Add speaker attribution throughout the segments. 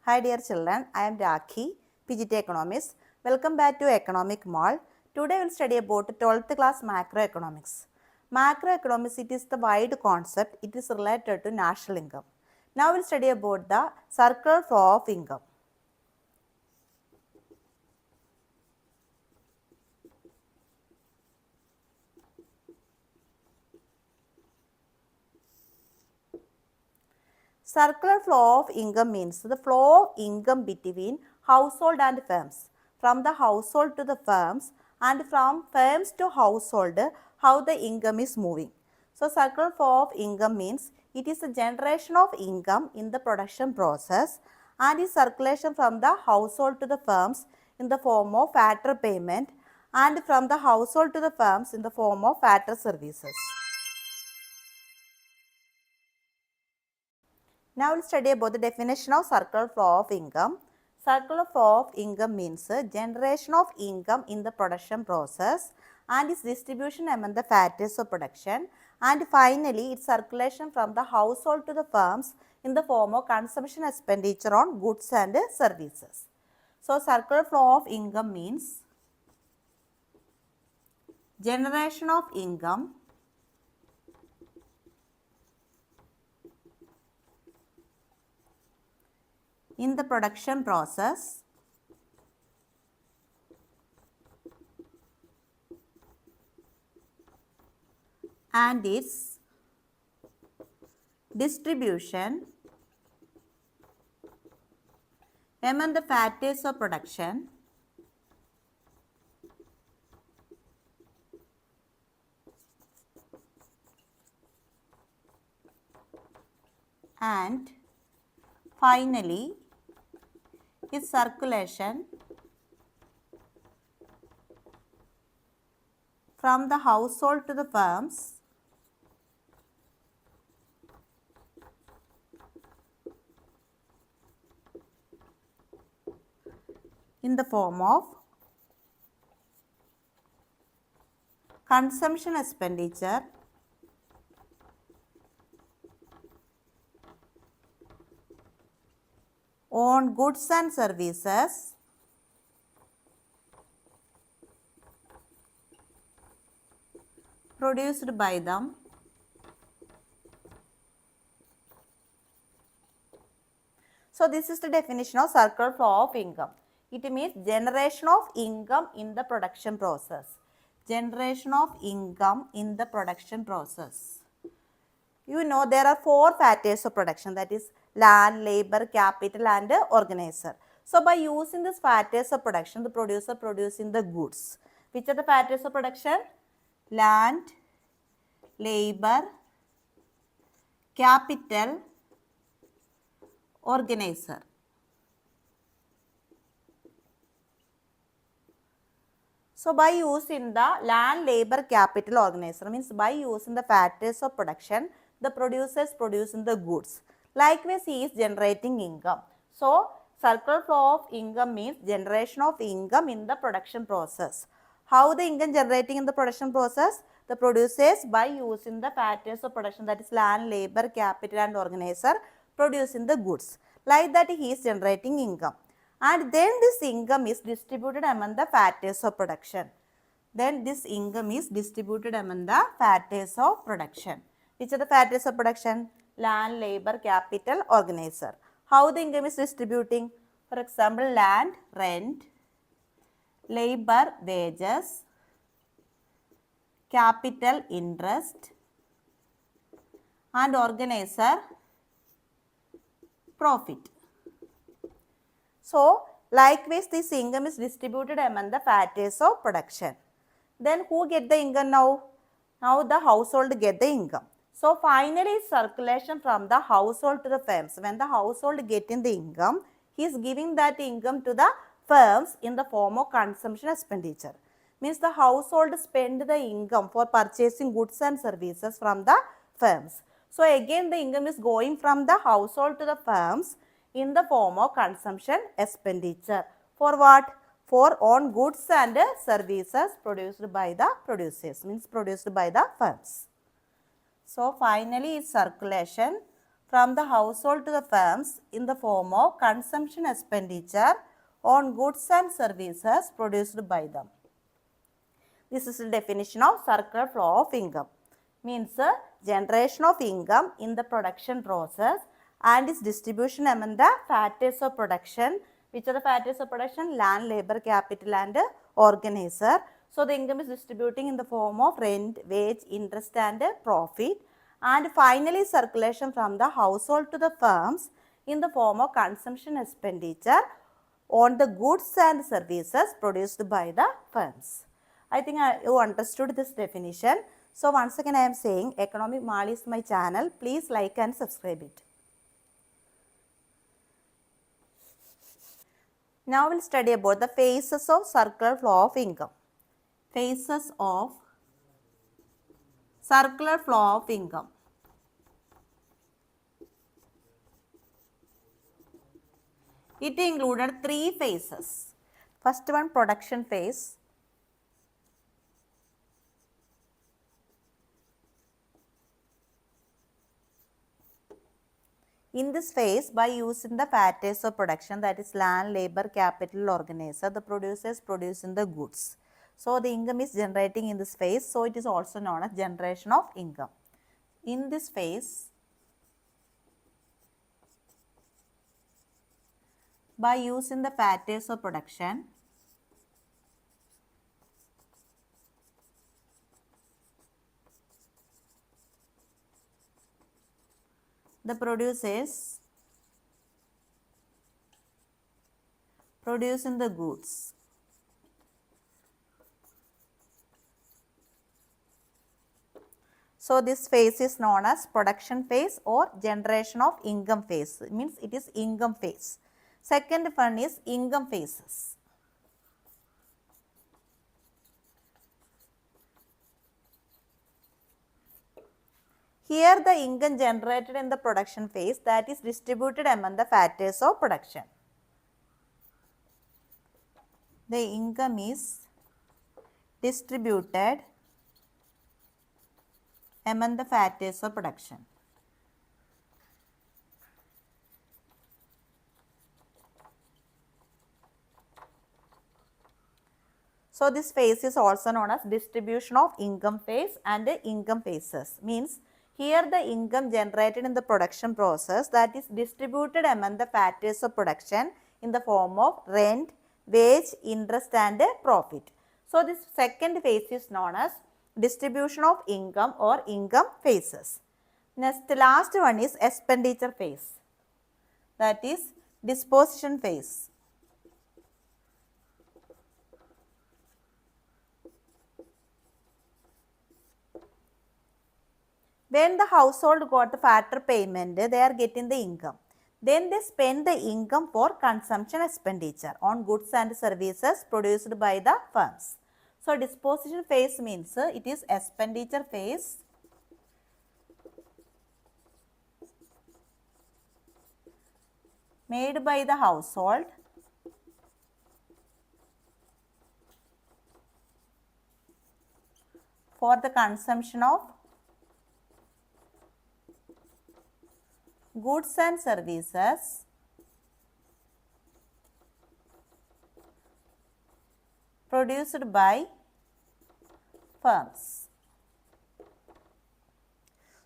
Speaker 1: Hi dear children, I am Rakhi, PGT Economics. Welcome back to Economic Mall. Today we will study about 12th class macroeconomics. Macroeconomics, it is the wide concept, it is related to national income. Now we will study about the circular flow of income. Circular flow of income means the flow of income between household and firms, from the household to the firms and from firms to household, how the income is moving. So, circular flow of income means it is a generation of income in the production process and is circulation from the household to the firms in the form of factor payment and from the household to the firms in the form of factor services. Now we will study about the definition of circular flow of income. Circular flow of income means generation of income in the production process and its distribution among the factors of production, and finally its circulation from the household to the firms in the form of consumption expenditure on goods and services. So, circular flow of income means generation of income in the production process and its distribution among the factors of production and finally its circulation from the household to the firms in the form of consumption expenditure on goods and services produced by them So, this is the definition of circular flow of income. It means generation of income in the production process. Generation of income in the production process. You know there are 4 factors of production, that is land, labor, capital and organizer. So, by using these factors of production, the producer producing the goods. Which are the factors of production? Land, labor, capital, organizer. So, by using the land, labor, capital, organizer means by using the factors of production, the producer is producing the goods. Likewise, he is generating income. So, circular flow of income means generation of income in the production process. How the income generating in the production process? The producers by using the factors of production, that is land, labor, capital and organizer, producing the goods. Like that he is generating income. And then this income is distributed among the factors of production. Then this income is distributed among the factors of production. Which are the factors of production? Land, labor, capital, organizer. How the income is distributing? For example, land, rent, labor, wages, capital, interest and organizer, profit. So, likewise this income is distributed among the factors of production. Then who get the income now? Now the household get the income. So, finally circulation from the household to the firms. When the household getting the income, he is giving that income to the firms in the form of consumption expenditure. Means the household spend the income for purchasing goods and services from the firms. So, again the income is going from the household to the firms in the form of consumption expenditure. For what? For on goods and services produced by the producers, means produced by the firms. So, finally its circulation from the household to the firms in the form of consumption expenditure on goods and services produced by them. This is the definition of circular flow of income. Means generation of income in the production process and its distribution among the factors of production. Which are the factors of production? Land, labor, capital and organizer. So, the income is distributing in the form of rent, wage, interest and profit. And finally, circulation from the household to the firms in the form of consumption expenditure on the goods and services produced by the firms. I think you understood this definition. So, once again I am saying Economic Mall is my channel. Please like and subscribe it. Now we will study about the phases of circular flow of income. Phases of circular flow of income. It included 3 phases. First one, production phase. In this phase, by using the factors of production, that is land, labor, capital, organizer, the producers producing the goods. So, the income is generating in this phase. So, it is also known as generation of income. In this phase, by using the factors of production, the producers producing the goods. So, this phase is known as production phase or generation of income phase. It means it is income phase. Second one is income phases. Here the income generated in the production phase, that is distributed among the factors of production. The income is distributed among the factors of production. So, this phase is also known as distribution of income phase and income phases. Means here the income generated in the production process, that is distributed among the factors of production in the form of rent, wage, interest and profit. So, this second phase is known as distribution of income or income phases. Next, the last one is expenditure phase, that is disposition phase. When the household got the factor payment, they are getting the income. Then they spend the income for consumption expenditure on goods and services produced by the firms. So, disposition phase means it is expenditure phase made by the household for the consumption of goods and services produced by firms.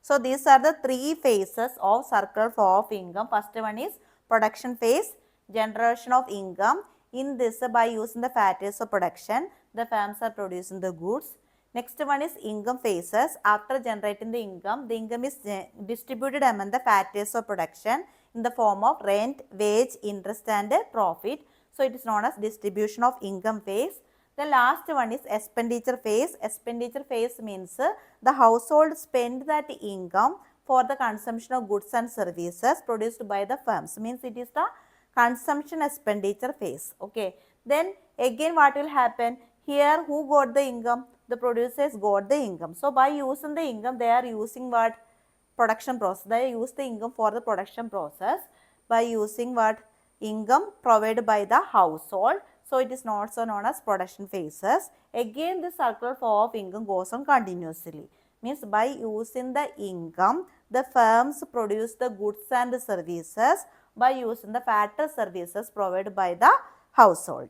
Speaker 1: So, these are the 3 phases of circular flow of income. First one is production phase, generation of income. In this, by using the factors of production, the firms are producing the goods. Next one is income phases. After generating the income is distributed among the factors of production in the form of rent, wage, interest and profit. So, it is known as distribution of income phase. The last one is expenditure phase. Expenditure phase means the household spend that income for the consumption of goods and services produced by the firms. Means it is the consumption expenditure phase. Okay. Then again what will happen? Here who got the income? The producers got the income. So, by using the income, they are using what? Production process. They use the income for the production process by using what? Income provided by the household. So, it is also known as production phases. Again, the circular flow of income goes on continuously. Means by using the income, the firms produce the goods and services by using the factor services provided by the household.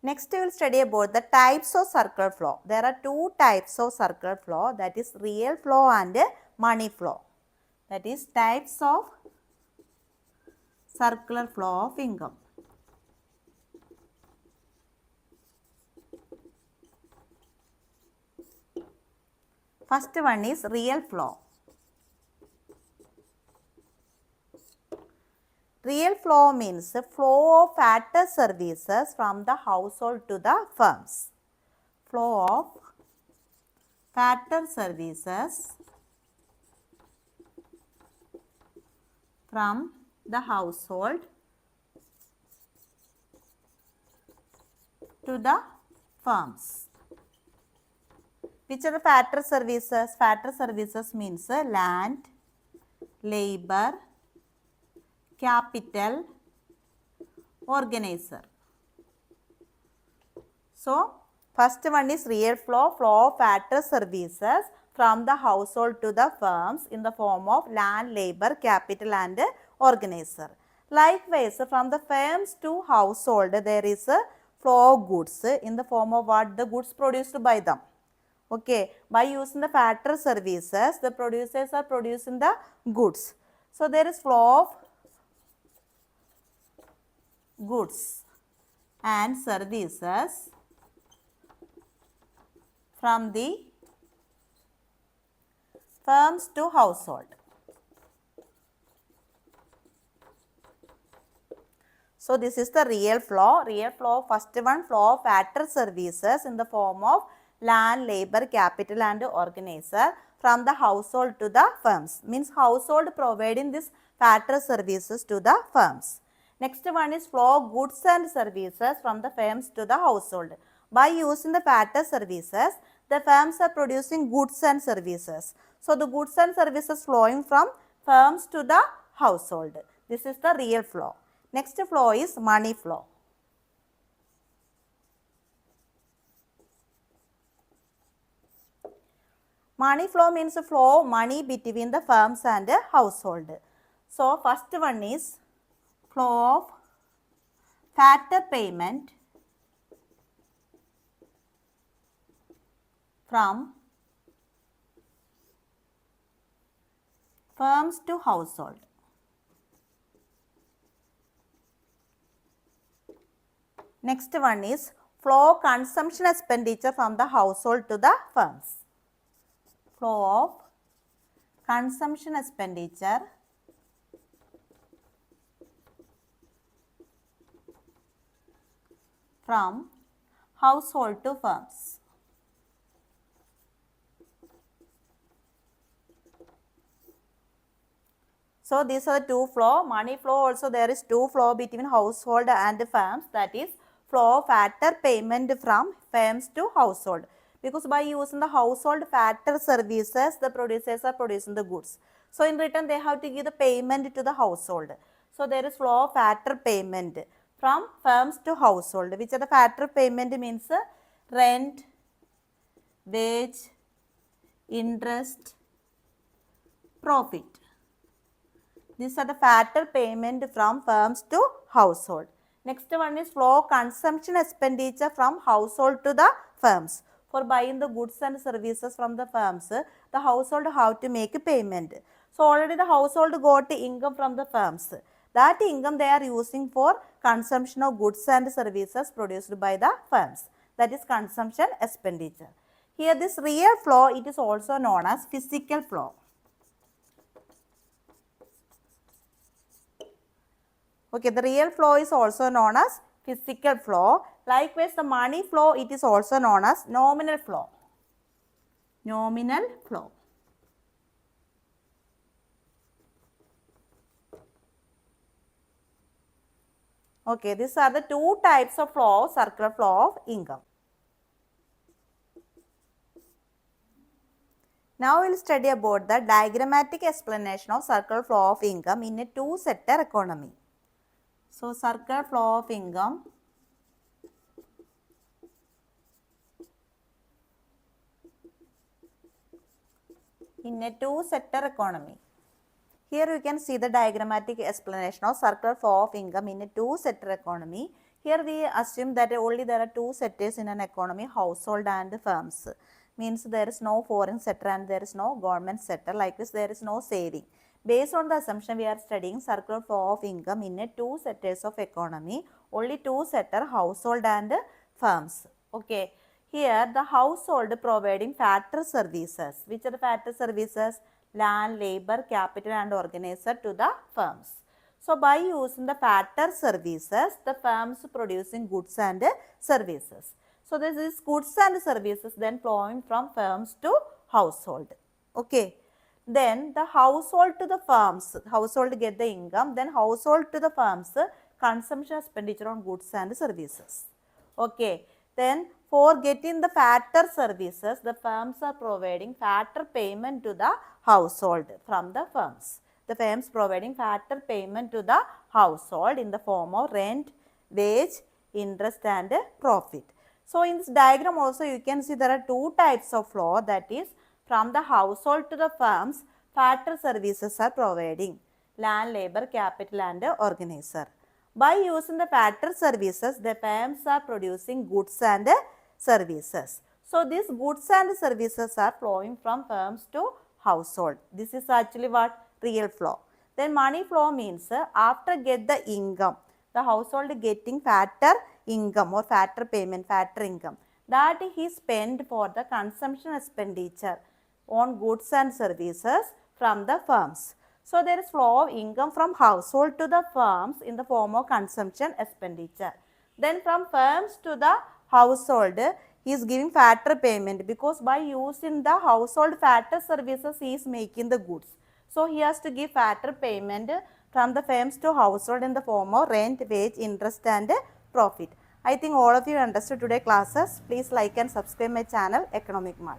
Speaker 1: Next we will study about the types of circular flow. There are two types of circular flow, that is real flow and money flow. That is types of circular flow of income. First one is real flow. Real flow means flow of factor services from the household to the firms. Flow of factor services from the household to the firms. Which are the factor services? Factor services means land, labor, capital, organizer. So, first one is real flow, flow of factor services from the household to the firms in the form of land, labor, capital and organizer. Likewise, from the firms to household, there is a flow of goods in the form of what? The goods produced by them. Okay, by using the factor services, the producers are producing the goods. So, there is flow of goods and services from the firms to household. So, this is the real flow. Real flow, first one, flow of factor services in the form of land, labor, capital and organizer from the household to the firms. Means household providing this factor services to the firms. Next one is flow of goods and services from the firms to the household. By using the factor services, the firms are producing goods and services. So, the goods and services flowing from firms to the household. This is the real flow. Next flow is money flow. Money flow means flow of money between the firms and the household. So, first one is flow of factor payment from firms to household. Next one is flow of consumption expenditure from the household to the firms. Flow of consumption expenditure from household to firms. So, these are the two flow. Money flow also there is two flow between household and firms, that is flow of factor payment from firms to household. Because by using the household factor services, the producers are producing the goods. So, in return they have to give the payment to the household. So, there is flow of factor payment from firms to household. Which are the factor payment means rent, wage, interest, profit. These are the factor payment from firms to household. Next one is flow consumption expenditure from household to the firms. For buying the goods and services from the firms, the household have to make a payment. So, already the household got income from the firms. That income they are using for consumption of goods and services produced by the firms. That is consumption expenditure. Here this real flow, it is also known as physical flow. Okay, the real flow is also known as physical flow. Likewise, the money flow, it is also known as nominal flow. Nominal flow. Okay, these are the two types of flow, circular flow of income. Now we will study about the diagrammatic explanation of circular flow of income in a two-sector economy. So, circular flow of income in a two-sector economy. Here you can see the diagrammatic explanation of circular flow of income in a two-sector economy. Here we assume that only there are two sectors in an economy, household and firms. Means there is no foreign sector and there is no government sector. Like this, there is no saving. Based on the assumption, we are studying circular flow of income in a two sectors of economy. Only two sector, household and firms. Okay. Here the household providing factor services. Which are the factor services? Land, labor, capital and organizer to the firms. So by using the factor services, the firms producing goods and services. So this is goods and services then flowing from firms to household. Okay. Then the household to the firms, household get the income, then household to the firms, consumption expenditure on goods and services. Okay. Then for getting the factor services, the firms are providing factor payment to the household from the firms. The firms providing factor payment to the household in the form of rent, wage, interest and profit. So in this diagram also you can see there are two types of flow, that is from the household to the firms, factor services are providing land, labor, capital and organizer. By using the factor services, the firms are producing goods and services. So these goods and services are flowing from firms to household. This is actually what? Real flow. Then money flow means after get the income, the household getting factor income or factor payment, factor income, that he spent for the consumption expenditure on goods and services from the firms. So there is flow of income from household to the firms in the form of consumption expenditure. Then from firms to the household, he is giving factor payment, because by using the household factor services he is making the goods. So he has to give factor payment from the firms to household in the form of rent, wage, interest and profit. I think all of you understood today's classes. Please like and subscribe my channel Economic Mall.